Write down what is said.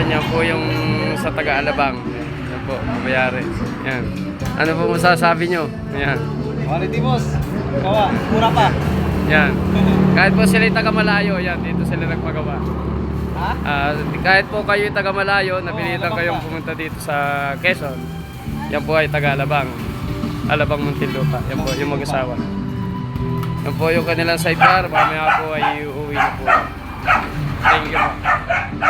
yan po yung sa taga-Alabang. Yan po, kabayari. Yan. Ano po masasabi nyo? Yan. Quality boss. Gawa, mura pa. Yan. Kahit po sila yung taga-malayo, yan, dito sila nagpagawa. Ha? Kahit po kayo yung taga-malayo, napilitan Alabang kayong pa. pumunta dito sa Quezon. Yan po ay taga-Alabang. Alabang Muntinlupa. Yan po yung mag-asawa. Yan po yung kanilang sidecar. Mamaya po ay uuwi na po. Thank you po.